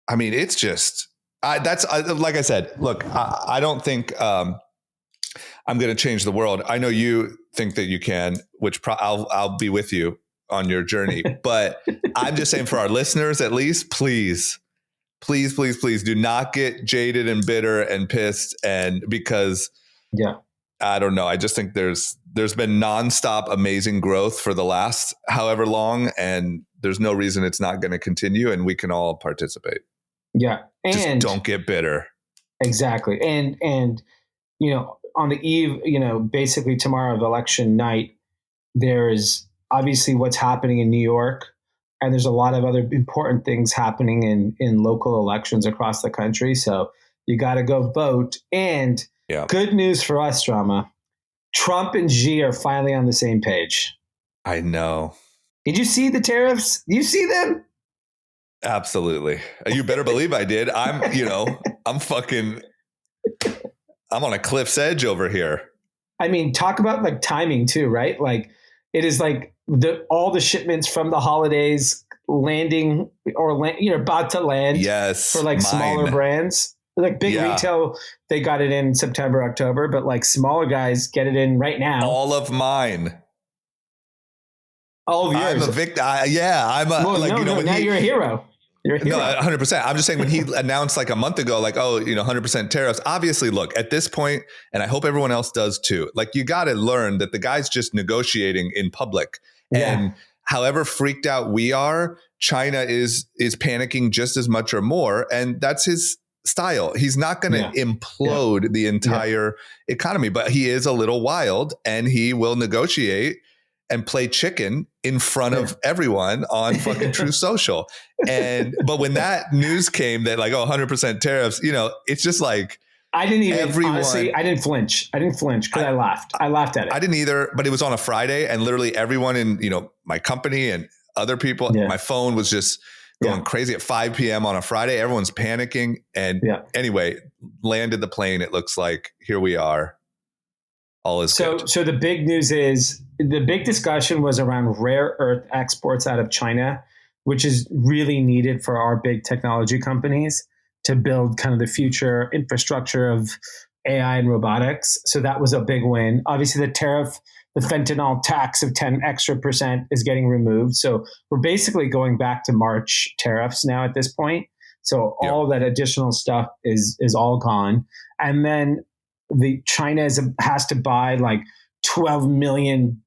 I mean, it's just like I said. Look, I don't think I'm going to change the world. I know you think that you can, which I'll be with you on your journey. But I'm just saying, for our listeners, at least, please do not get jaded and bitter and pissed. And because I don't know, I just think there's been nonstop amazing growth for the last however long, and there's no reason it's not going to continue, and we can all participate. Yeah. And just don't get bitter. Exactly. And on the eve, basically tomorrow of election night, there's obviously what's happening in New York. And there's a lot of other important things happening in local elections across the country. So you got to go vote. And good news for us, Drama. Trump and Xi are finally on the same page. I know. Did you see the tariffs? Do you see them? Absolutely. You better believe I did. I'm on a cliff's edge over here. I mean, talk about like timing too, right? Like it is like all the shipments from the holidays landing or about to land. Yes, for like smaller brands, like big retail, they got it in September, October, but like smaller guys get it in right now. All of mine. All of yours. I'm a victim. Now you're a hero. No, 100%. I'm just saying, when he announced like a month ago, like, 100% tariffs, obviously, look, at this point, and I hope everyone else does too, like, you got to learn that the guy's just negotiating in public. And however freaked out we are, China is panicking just as much or more. And that's his style. He's not going to implode the entire economy, but he is a little wild, and he will negotiate and play chicken in front of everyone on fucking Truth Social. But when that news came that like, 100% tariffs, it's just like, I didn't even, honestly, I didn't flinch because I laughed. I laughed at it. I didn't either, but it was on a Friday, and literally everyone in, my company and other people, my phone was just going crazy at 5 p.m. on a Friday. Everyone's panicking. And anyway, landed the plane. It looks like here we are. All is good. So the big news is, the big discussion was around rare earth exports out of China, which is really needed for our big technology companies to build kind of the future infrastructure of AI and robotics. So that was a big win. Obviously, the fentanyl tax of 10% extra is getting removed. So we're basically going back to March tariffs now at this point. So all that additional stuff is all gone. And then China has to buy like 12 million,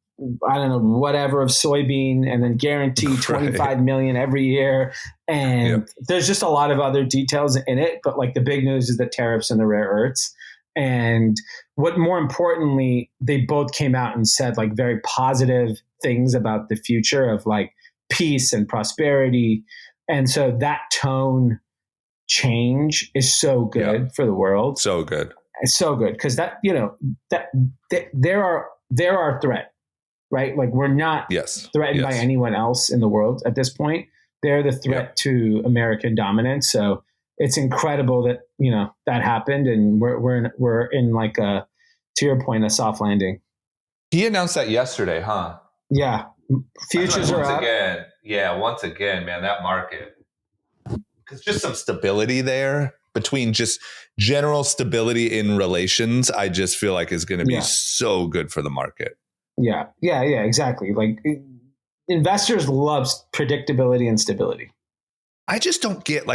I don't know, whatever of soybean, and then guarantee 25 million every year. And there's just a lot of other details in it. But like the big news is the tariffs and the rare earths. And what more importantly, they both came out and said like very positive things about the future of like peace and prosperity. And so that tone change is so good for the world. So good. It's so good because that, they're our threat, right? Like we're not threatened by anyone else in the world at this point. They're the threat to American dominance. So it's incredible that, that happened, and we're in like to your point, a soft landing. He announced that yesterday, huh? Yeah. Futures are up. Again. Yeah. Once again, man, that market. Because just some stability there between just general stability in relations, I just feel like is going to be so good for the market. Yeah, exactly. Like investors love predictability and stability. I just don't get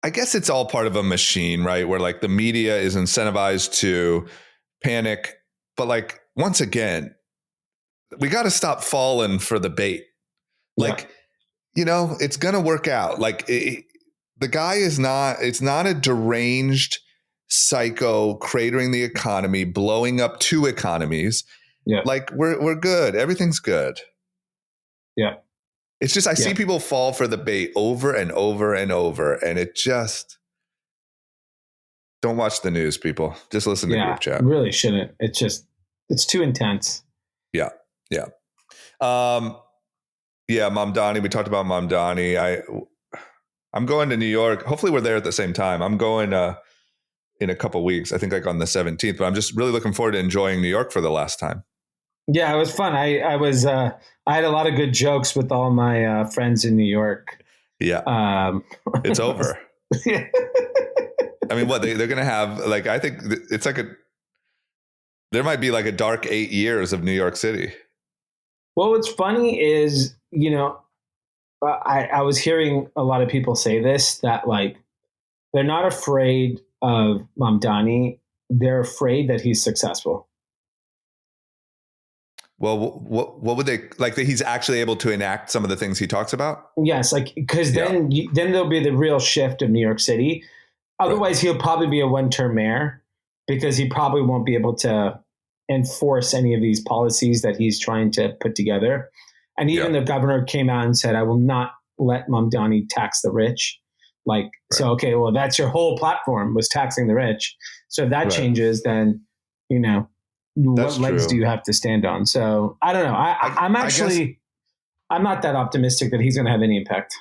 I guess it's all part of a machine, right? Where like the media is incentivized to panic. But like, once again, we got to stop falling for the bait. Like, it's going to work out. Like the guy it's not a deranged psycho cratering the economy, blowing up two economies. Yeah. Like we're good. Everything's good. Yeah. It's just, I see people fall for the bait over and over and over. And it just, don't watch the news, people. Just listen to group chat. Really shouldn't. It's too intense. Yeah. Yeah. Mamdani. We talked about Mamdani. I'm going to New York. Hopefully we're there at the same time. I'm going in a couple of weeks, I think like on the 17th, but I'm just really looking forward to enjoying New York for the last time. Yeah, it was fun. I had a lot of good jokes with all my friends in New York. Yeah. It's over. Yeah. I mean, what they're going to have, like, I think it's like there might be like a dark 8 years of New York City. Well, what's funny is, I was hearing a lot of people say this, that like, they're not afraid of Mamdani. They're afraid that he's successful. Well, what would they like that he's actually able to enact some of the things he talks about? Yes, like because then there'll be the real shift of New York City. Otherwise, he'll probably be a one-term mayor because he probably won't be able to enforce any of these policies that he's trying to put together. And even the governor came out and said, "I will not let Mamdani tax the rich." So okay, well, that's your whole platform was taxing the rich. So if that changes, then what legs do you have to stand on? So I don't know. I'm not that optimistic that he's going to have any impact.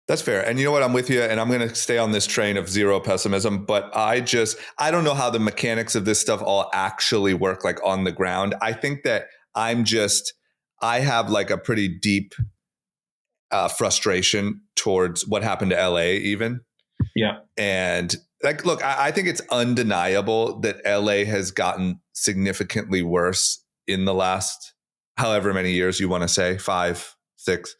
That's fair. And you know what? I'm with you, and I'm going to stay on this train of zero pessimism, but I don't know how the mechanics of this stuff all actually work, like on the ground. I think that I have like a pretty deep frustration towards what happened to LA even. Yeah. And like, look, I think it's undeniable that LA has gotten significantly worse in the last however many years you want to say, 5, 6.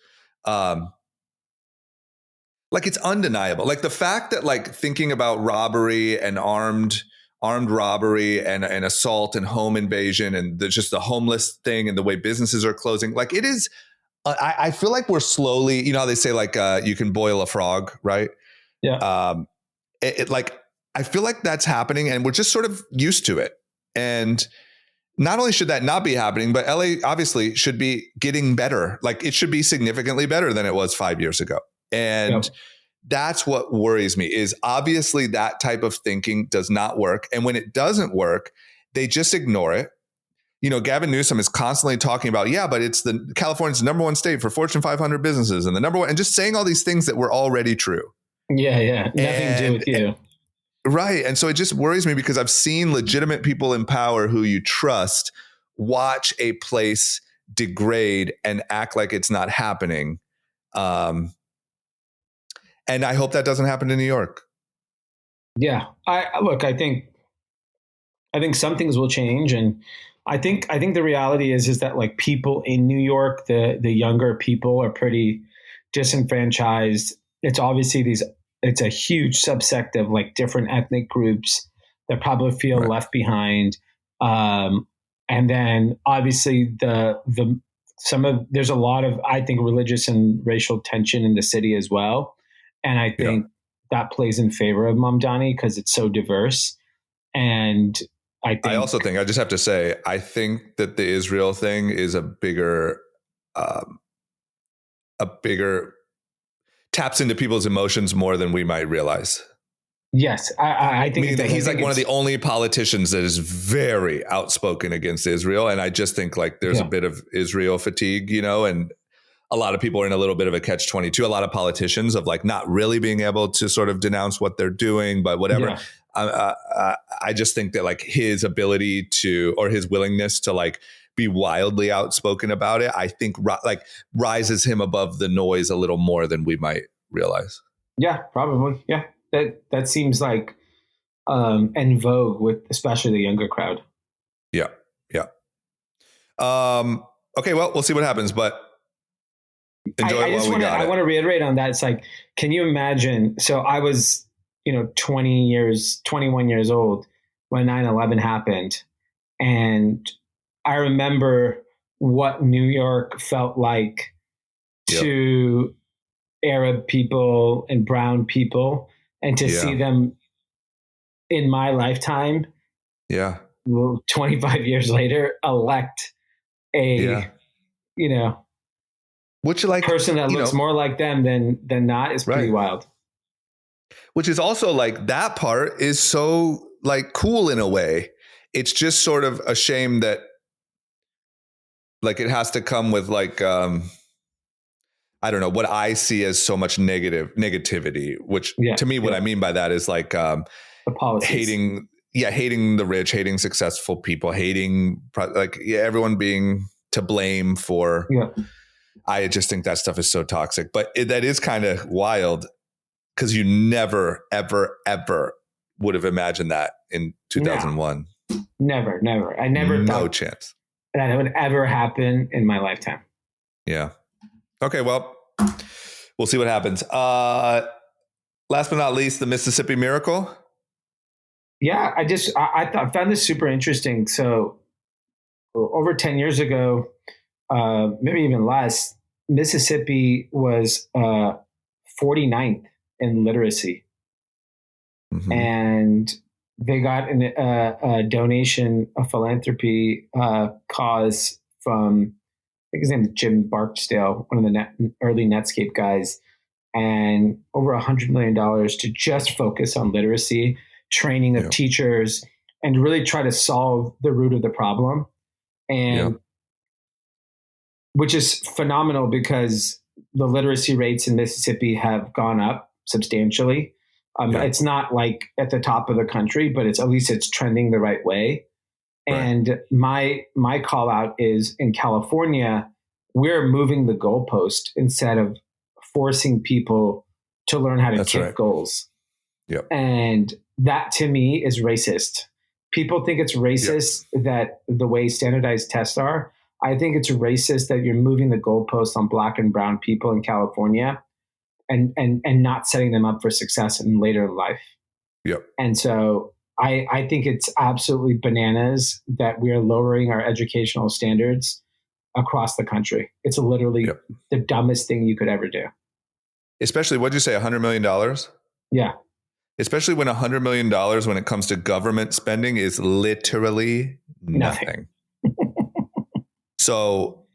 Like it's undeniable. Like the fact that like thinking about robbery and armed robbery and assault and home invasion and just the homeless thing and the way businesses are closing, like it is, I feel like we're slowly, how they say like you can boil a frog, right? Yeah. I feel like that's happening and we're just sort of used to it. And not only should that not be happening, but LA obviously should be getting better. Like it should be significantly better than it was 5 years ago. And that's what worries me is obviously that type of thinking does not work. And when it doesn't work, they just ignore it. Gavin Newsom is constantly talking about, but it's California's the number one state for Fortune 500 businesses and the number one, and just saying all these things that were already true. Yeah. Nothing to do with you. Right. And so it just worries me because I've seen legitimate people in power who you trust watch a place degrade and act like it's not happening. And I hope that doesn't happen to New York. Yeah. I think some things will change. And I think the reality is that like people in New York, the younger people are pretty disenfranchised. It's obviously it's a huge subsect of like different ethnic groups that probably feel left behind. And then obviously there's a lot of, I think, religious and racial tension in the city as well. And I think that plays in favor of Mamdani because it's so diverse. And I also think, I just have to say, I think that the Israel thing is a bigger taps into people's emotions more than we might realize. Yes, I think he's like one of the only politicians that is very outspoken against Israel. And I just think like there's a bit of Israel fatigue, and a lot of people are in a little bit of a catch-22, a lot of politicians of like not really being able to sort of denounce what they're doing, but whatever. Yeah. I just think that like his ability to, or his willingness to like be wildly outspoken about it, I think like rises him above the noise a little more than we might realize. Yeah, probably. Yeah. That seems like en vogue with especially the younger crowd. Yeah. Yeah. Okay, well, we'll see what happens, but enjoy it while we got it. I want to reiterate on that. It's like, can you imagine? So I was, 21 years old when 9/11 happened. And I remember what New York felt like to Arab people and brown people, and to see them in my lifetime, 25 years later, elect a, which like person that looks more like them than not is pretty wild. Which is also like, that part is so like cool in a way. It's just sort of a shame that like it has to come with like, I don't know, what I see as so much negativity, which to me, what I mean by that is like the hating the rich, hating successful people, hating like everyone being to blame for, I just think that stuff is so toxic, but that is kind of wild because you never, ever, ever would have imagined that in 2001. No, never. I never thought chance that it would ever happen in my lifetime. Yeah. Okay. Well, we'll see what happens. Last but not least, the Mississippi Miracle. Yeah. I found this super interesting. So over 10 years ago, maybe even less, Mississippi was 49th in literacy. Mm-hmm. And they got a donation, a philanthropy cause from, I think his name is Jim Barksdale, one of the early Netscape guys, and over $100 million to just focus on literacy, training of teachers, and really try to solve the root of the problem. And which is phenomenal because the literacy rates in Mississippi have gone up substantially. It's not like at the top of the country, but at least it's trending the right way. Right. And my call out is in California, we're moving the goalpost instead of forcing people to learn how to kick goals. Yep. And that to me is racist. People think it's racist that the way standardized tests are. I think it's racist that you're moving the goalpost on Black and brown people in California and not setting them up for success in later life. Yep. And so I think it's absolutely bananas that we are lowering our educational standards across the country. It's literally the dumbest thing you could ever do. Especially, what'd you say, $100 million? Yeah. Especially when $100 million when it comes to government spending is literally nothing. So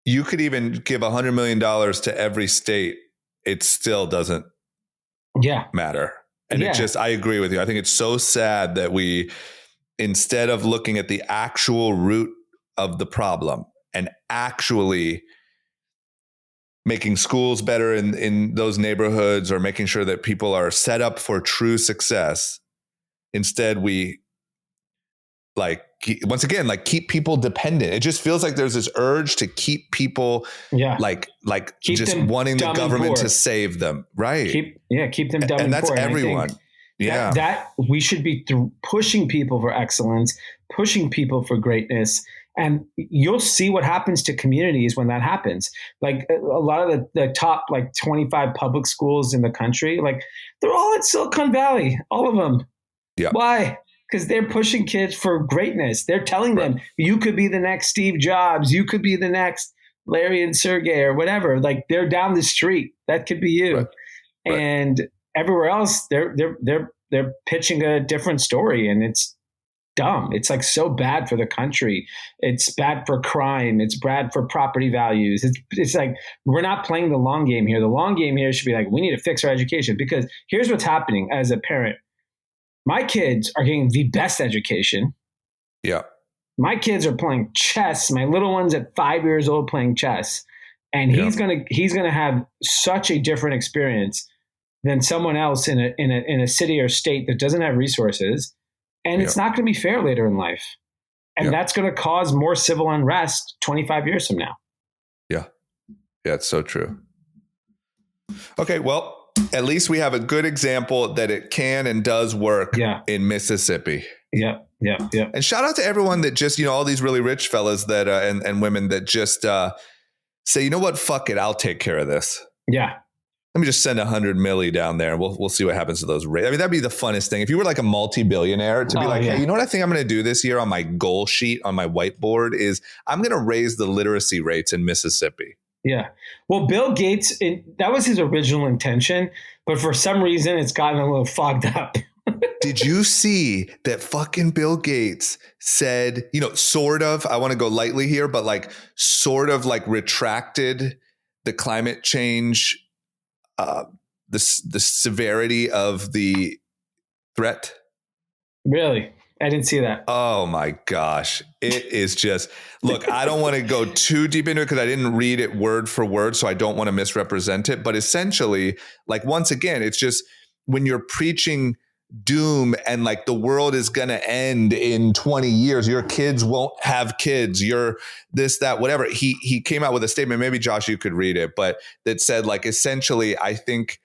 you could even give $100 million to every state. It still doesn't matter. And I agree with you. I think it's so sad that we, instead of looking at the actual root of the problem and actually making schools better in those neighborhoods or making sure that people are set up for true success, instead we once again, keep people dependent. It just feels like there's this urge to keep people keep just wanting the government to save them. Right. Keep them dumb and that's poor. Everyone. That we should be pushing people for excellence, pushing people for greatness. And you'll see what happens to communities when that happens. Like a lot of the top 25 public schools in the country, they're all in Silicon Valley, all of them. Yeah. Why? Because they're pushing kids for greatness. They're telling them, you could be the next Steve Jobs. You could be the next Larry and Sergey or whatever. They're down the street. That could be you. Right. And everywhere else, they're pitching a different story, and it's dumb. It's like so bad for the country. It's bad for crime. It's bad for property values. It's like we're not playing the long game here. The long game here should be like, we need to fix our education, because here's what's happening as a parent. My kids are getting the best education. Yeah. My kids are playing chess. My little one's at 5 years old playing chess. And he's gonna have such a different experience than someone else in a city or state that doesn't have resources. And it's not going to be fair later in life. And that's going to cause more civil unrest 25 years from now. Yeah. Yeah, it's so true. Okay, well, at least we have a good example that it can and does work in Mississippi. Yeah. And shout out to everyone that just, all these really rich fellas that and women that just say, you know what, fuck it, I'll take care of this. Yeah. Let me just send 100 milli down there, and we'll see what happens to those rates. I mean, that'd be the funnest thing. If you were like a multi-billionaire, to be hey, you know what I think I'm going to do this year on my goal sheet on my whiteboard is I'm going to raise the literacy rates in Mississippi. Yeah. Well, Bill Gates, that was his original intention, but for some reason it's gotten a little fogged up. Did you see that fucking Bill Gates said, sort of, I want to go lightly here, but like sort of like retracted the climate change, the severity of the threat? Really? I didn't see that. Oh my gosh. It is just, look, I don't want to go too deep into it because I didn't read it word for word, so I don't want to misrepresent it. But essentially, like, once again, it's just when you're preaching doom and like the world is going to end in 20 years, your kids won't have kids, you're this, that, whatever. He came out with a statement, maybe Josh, you could read it, but that said, like, essentially, I think,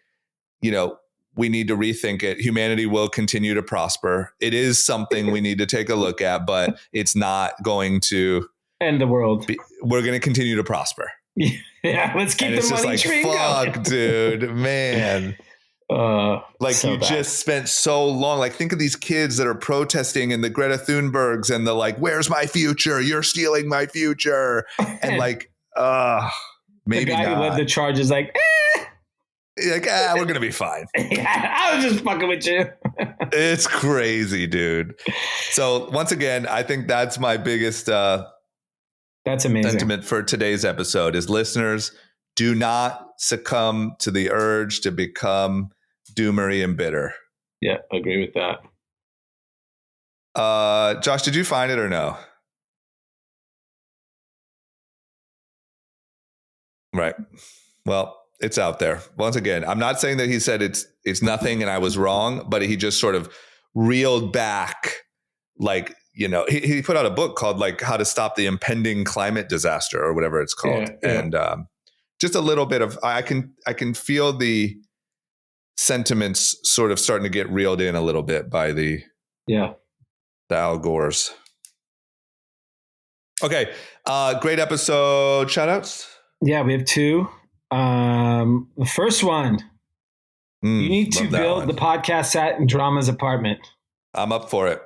we need to rethink it. Humanity will continue to prosper. It is something we need to take a look at, but it's not going to end the world. We're going to continue to prosper. Yeah, let's keep the money train going. Fuck, dude, man. Like, so you bad. Just spent so long. Like, think of these kids that are protesting and the Greta Thunbergs and the like, where's my future? You're stealing my future. And like, maybe the guy not. Who led the charge is like, like, we're going to be fine. I was just fucking with you. It's crazy, dude. So once again, I think that's my biggest that's amazing sentiment for today's episode is, listeners, do not succumb to the urge to become doomery and bitter. Yeah, I agree with that. Josh, did you find it or no? Right. Well, it's out there. Once again, I'm not saying that he said it's nothing and I was wrong, but he just sort of reeled back, like, he put out a book called like How to Stop the Impending Climate Disaster or whatever it's called. Yeah. And just a little bit of, I can feel the sentiments sort of starting to get reeled in a little bit by the Al Gores. Okay. Great episode. Shout outs. Yeah, we have two. The first one, you need to build the podcast set in Drama's apartment. I'm up for it.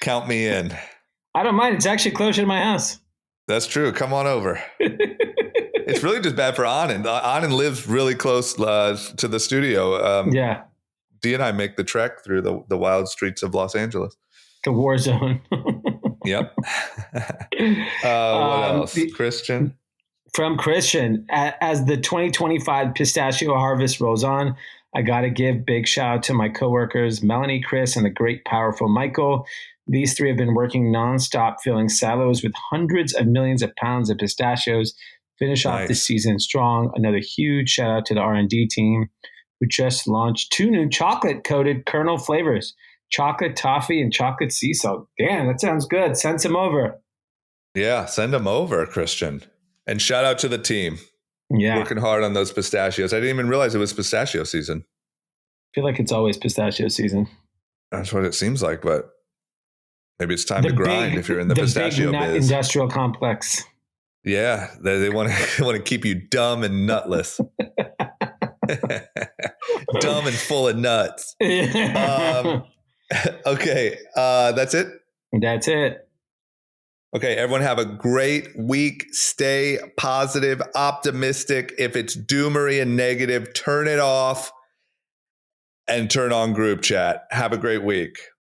Count me in. I don't mind. It's actually closer to my house. That's true. Come on over. It's really just bad for Anand. Anand lives really close to the studio. Dee and I make the trek through the wild streets of Los Angeles. The war zone. Yep. What else? Christian? From Christian, as the 2025 pistachio harvest rolls on, I got to give big shout out to my coworkers, Melanie, Chris, and the great, powerful Michael. These three have been working nonstop, filling silos with hundreds of millions of pounds of pistachios. Finish off the season strong. Another huge shout out to the R&D team, who just launched 2 new chocolate-coated kernel flavors, chocolate toffee and chocolate sea salt. Damn, that sounds good. Send some over. Yeah, send them over, Christian. And shout out to the team. Yeah. Working hard on those pistachios. I didn't even realize it was pistachio season. I feel like it's always pistachio season. That's what it seems like, but maybe it's time to grind if you're in the pistachio big biz. Industrial complex. Yeah, they want to keep you dumb and nutless. Dumb and full of nuts. Okay, that's it? That's it. Okay, everyone have a great week. Stay positive, optimistic. If it's doomery and negative, turn it off. and turn on group chat. Have a great week.